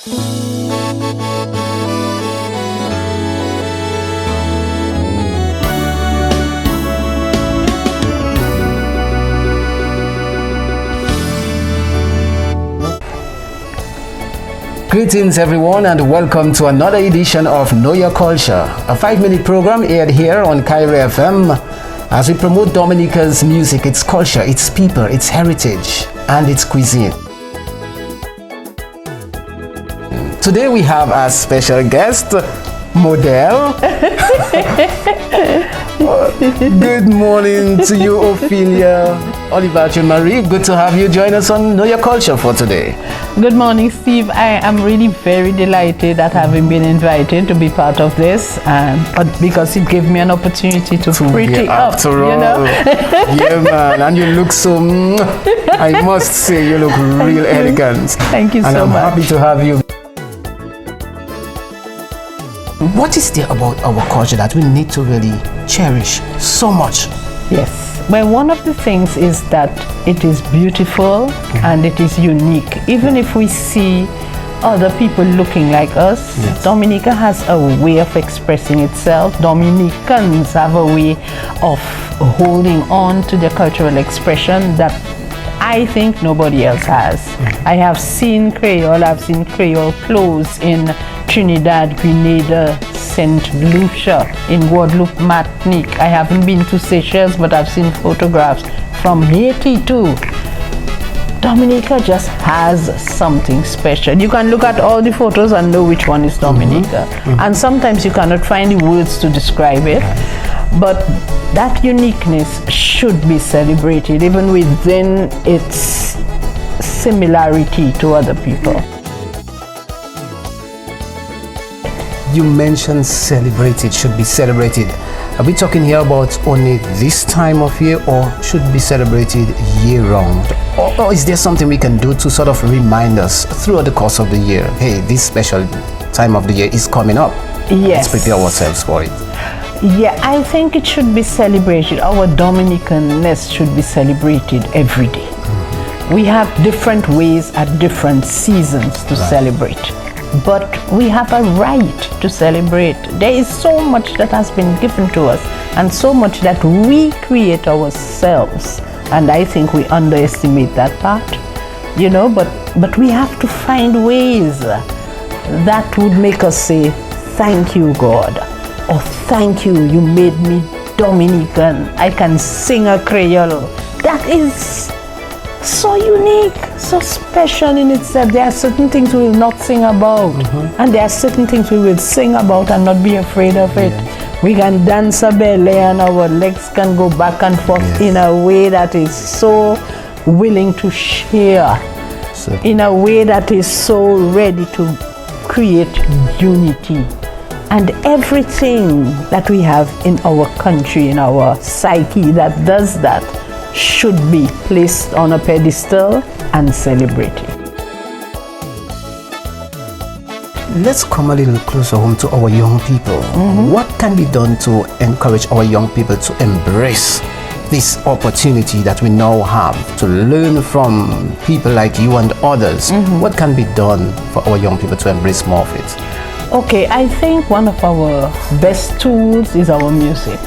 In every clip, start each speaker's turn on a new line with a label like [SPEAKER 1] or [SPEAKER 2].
[SPEAKER 1] Greetings everyone and welcome to another edition of Know Your Culture, a 5-minute program aired here on Cairo FM as we promote Dominica's music, its culture, its people, its heritage and its cuisine. Today we have a special guest, Model. Good morning to you, Ophelia. Olivaccé-Marie, good to have you join us on Know Your Culture for today.
[SPEAKER 2] Good morning, Steve. I am really very delighted at having been invited to be part of this, because it gave me an opportunity to pretty up,
[SPEAKER 1] after all.
[SPEAKER 2] You know?
[SPEAKER 1] Yeah, man, and you look so, I must say, you look real elegant.
[SPEAKER 2] Thank you so much.
[SPEAKER 1] And I'm happy to have you. What is there about our culture that we need to really cherish so much?
[SPEAKER 2] Yes. Well, one of the things is that it is beautiful and it is unique. Even if we see other people looking like us, yes. Dominica has a way of expressing itself. Dominicans have a way of holding on to their cultural expression that I think nobody else has. I have seen Creole clothes in Trinidad, Grenada, St. Lucia, in Guadeloupe, Martinique. I haven't been to Seychelles, but I've seen photographs from Haiti too. Dominica just has something special. You can look at all the photos and know which one is Dominica. And sometimes you cannot find the words to describe it. But that uniqueness should be celebrated even within its similarity to other people.
[SPEAKER 1] You mentioned celebrated, should be celebrated. Are we talking here about only this time of year or should be celebrated year round? Or is there something we can do to sort of remind us throughout the course of the year, hey, this special time of the year is coming up?
[SPEAKER 2] Yes.
[SPEAKER 1] Let's prepare ourselves for it.
[SPEAKER 2] Yeah, I think it should be celebrated. Our Dominicanness should be celebrated every day. We have different ways at different seasons to celebrate. But we have a right to celebrate. There is so much that has been given to us and so much that we create ourselves. And I think we underestimate that part, you know, but we have to find ways that would make us say, thank you, God. Or thank you, you made me Dominican. I can sing a Creole. That is so unique, so special in itself. There are certain things we will not sing about, and there are certain things we will sing about and not be afraid of it. We can dance a ballet and our legs can go back and forth in a way that is so willing to share, in a way that is so ready to create unity. And everything that we have in our country, in our psyche that does that, should be placed on a pedestal and celebrated.
[SPEAKER 1] Let's come a little closer home to our young people. What can be done to encourage our young people to embrace this opportunity that we now have to learn from people like you and others? What can be done for our young people to embrace more of it?
[SPEAKER 2] Okay, I think one of our best tools is our music.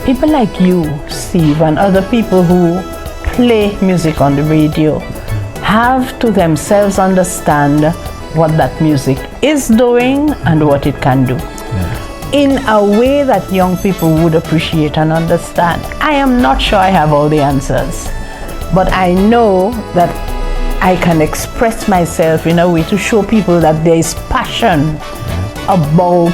[SPEAKER 2] People like you, Steve, and other people who play music on the radio have to themselves understand what that music is doing and what it can do in a way that young people would appreciate and understand. I am not sure I have all the answers, but I know that I can express myself in a way to show people that there is passion about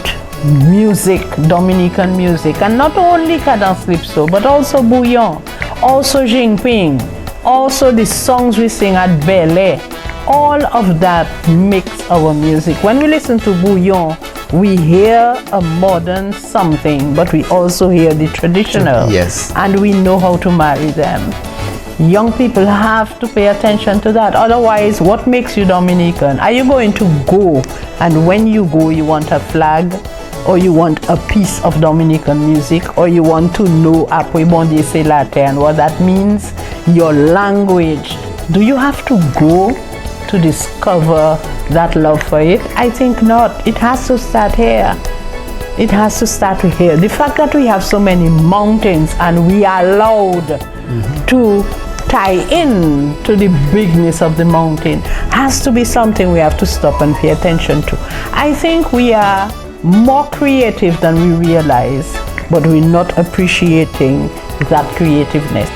[SPEAKER 2] music, Dominican music, and not only cadence calypso, but also bouillon, also jingping, also the songs we sing at ballet. All of that makes our music. When we listen to bouillon, we hear a modern something, but we also hear the traditional.
[SPEAKER 1] Yes.
[SPEAKER 2] And we know how to marry them. Young people have to pay attention to that. Otherwise, what makes you Dominican? Are you going to go and when you go you want a flag, or you want a piece of Dominican music, or you want to know Apoi Bondi Se Latte and what that means, your language? Do you have to go to discover that love for it? I think not. It has to start here. It has to start here. The fact that we have so many mountains and we are allowed to tie in to the bigness of the mountain has to be something we have to stop and pay attention to. I think we are more creative than we realize, but we're not appreciating that creativeness.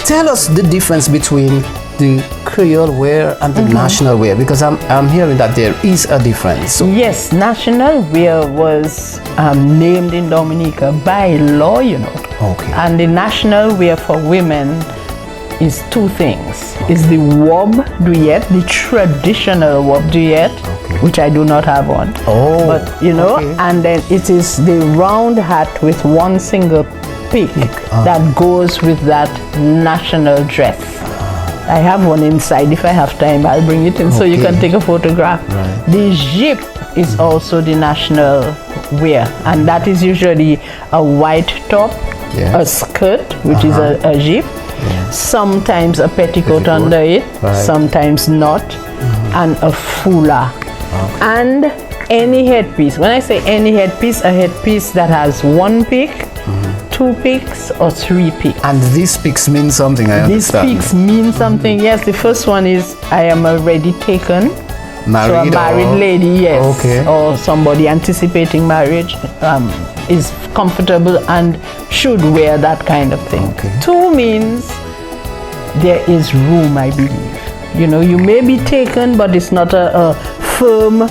[SPEAKER 1] Tell us the difference between the Creole wear and the national wear, because I'm hearing that there is a difference. So
[SPEAKER 2] Yes, national wear was named in Dominica by law, you know.
[SPEAKER 1] Okay.
[SPEAKER 2] And the national wear for women is two things. Is the wob duet, the traditional wob duet, which I do not have on.
[SPEAKER 1] Oh,
[SPEAKER 2] but you know,
[SPEAKER 1] okay.
[SPEAKER 2] and then it is the round hat with one single peak that goes with that national dress. I have one inside. If I have time, I'll bring it in so you can take a photograph.
[SPEAKER 1] Right.
[SPEAKER 2] The jip is also the national wear, and that is usually a white top, a skirt, which is a jip, sometimes a petticoat under it, sometimes not, and a foulard. And any headpiece. When I say any headpiece, a headpiece that has one peak, two peaks, or three peaks.
[SPEAKER 1] And these peaks mean something, I
[SPEAKER 2] These
[SPEAKER 1] understand.
[SPEAKER 2] peaks mean something. Yes, the first one is I am already taken.
[SPEAKER 1] Married,
[SPEAKER 2] so a married lady, yes,
[SPEAKER 1] Okay.
[SPEAKER 2] or somebody anticipating marriage is comfortable and should wear that kind of thing.
[SPEAKER 1] Okay.
[SPEAKER 2] Two means there is room, I believe. You know, you may be taken, but it's not a firm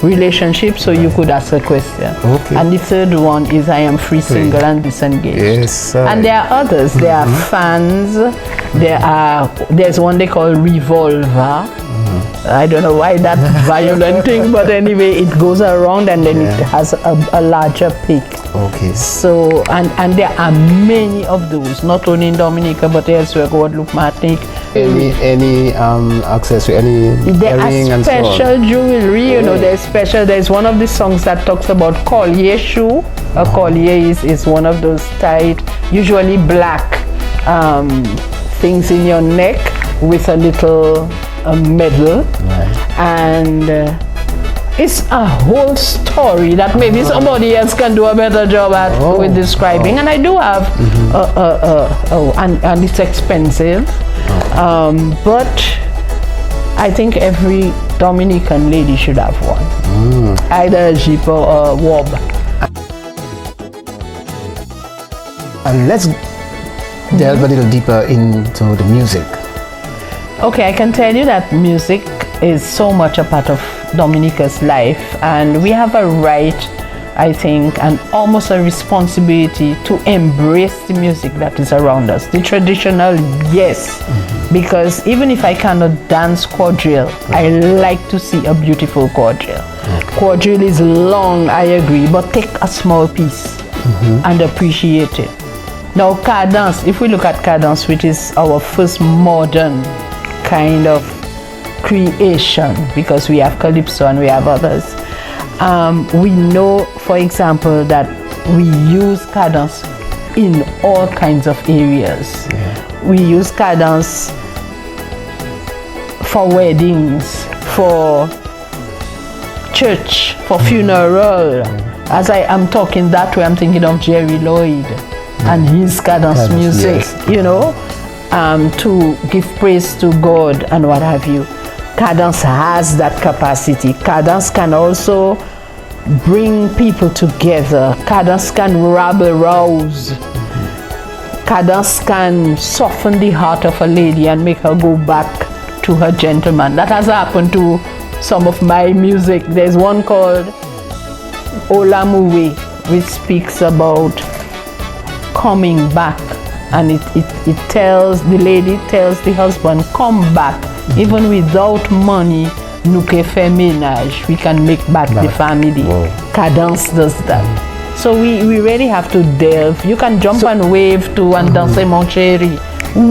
[SPEAKER 2] relationship, so you could ask a question.
[SPEAKER 1] Okay.
[SPEAKER 2] And the third one is I am free, single, and disengaged.
[SPEAKER 1] Yes, sir.
[SPEAKER 2] And there are others. There are fans. There's one they call revolver. I don't know why that violent thing, but anyway, it goes around and then it has a larger peak.
[SPEAKER 1] Okay.
[SPEAKER 2] So, and there are many of those, not only in Dominica, but elsewhere, Guadeloupe, Martinique.
[SPEAKER 1] Any accessory, any
[SPEAKER 2] There
[SPEAKER 1] earring
[SPEAKER 2] are
[SPEAKER 1] and so on.
[SPEAKER 2] special jewelry, you know, there's one of the songs that talks about collier shoe. A collier is one of those tight, usually black things in your neck with a little medal. And it's a whole story that maybe somebody else can do a better job at with describing. And I do have and it's expensive. But I think every Dominican lady should have one, either a jeep or a wob.
[SPEAKER 1] And let's delve a little deeper into the music.
[SPEAKER 2] Okay, I can tell you that music is so much a part of Dominica's life, and we have a right, I think, and almost a responsibility to embrace the music that is around us. The traditional, yes, because even if I cannot dance quadrille, I like to see a beautiful quadrille. Quadrille is long, I agree, but take a small piece and appreciate it. Now, cadence, if we look at cadence, which is our first modern kind of creation, because we have calypso and we have others. We know, for example, that we use cadence in all kinds of areas. We use cadence for weddings, for church, for funeral. As I am talking that way, I'm thinking of Jerry Lloyd and his cadence music, you know, to give praise to God and what have you. Cadence has that capacity. Cadence can also bring people together. Cadence can rabble rouse. Cadence can soften the heart of a lady and make her go back to her gentleman. That has happened to some of my music. There's one called Olamuwe, which speaks about coming back, and it tells the lady tells the husband, come back, even without money, nous que fait ménage, we can make back the family. Cadence does that. So we really have to delve. You can jump and wave to and danser mon chéri,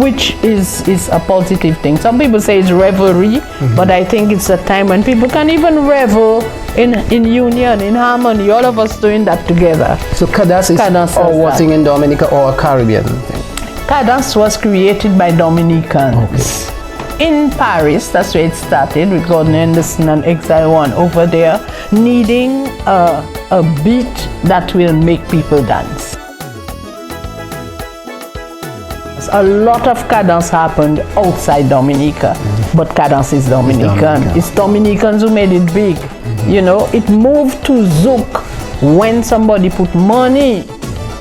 [SPEAKER 2] which is a positive thing. Some people say it's revelry, but I think it's a time when people can even revel in union, in harmony, all of us doing that together.
[SPEAKER 1] So cadence is
[SPEAKER 2] Cadence
[SPEAKER 1] or
[SPEAKER 2] is
[SPEAKER 1] what thing in Dominica or a Caribbean thing?
[SPEAKER 2] Cadence was created by Dominicans. In Paris, that's where it started, with Gordon Henderson and Exile One over there, needing a beat that will make people dance. A lot of cadence happened outside Dominica, but cadence is Dominican. It's Dominicans who made it big. You know, it moved to Zouk when somebody put money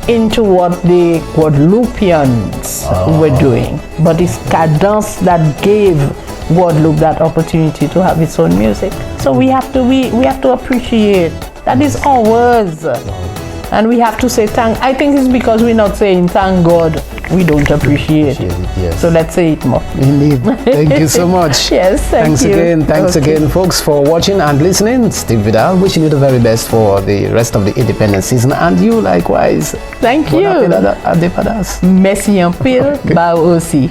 [SPEAKER 2] into what the Guadeloupeans were doing. But it's cadence that gave Guadeloupe that opportunity to have its own music. So we have to appreciate that is ours. And we have to say thank. I think it's because we're not saying thank God we don't appreciate it.
[SPEAKER 1] Yes.
[SPEAKER 2] So let's say it more.
[SPEAKER 1] Indeed. Thank you so much.
[SPEAKER 2] Yes,
[SPEAKER 1] thanks
[SPEAKER 2] you.
[SPEAKER 1] again. Thanks again, folks, for watching and listening. Steve Vidal, wishing you the very best for the rest of the independent season, and you likewise.
[SPEAKER 2] Thank you.
[SPEAKER 1] Bon appétit à des padas.
[SPEAKER 2] Merci un peu. Bah aussi.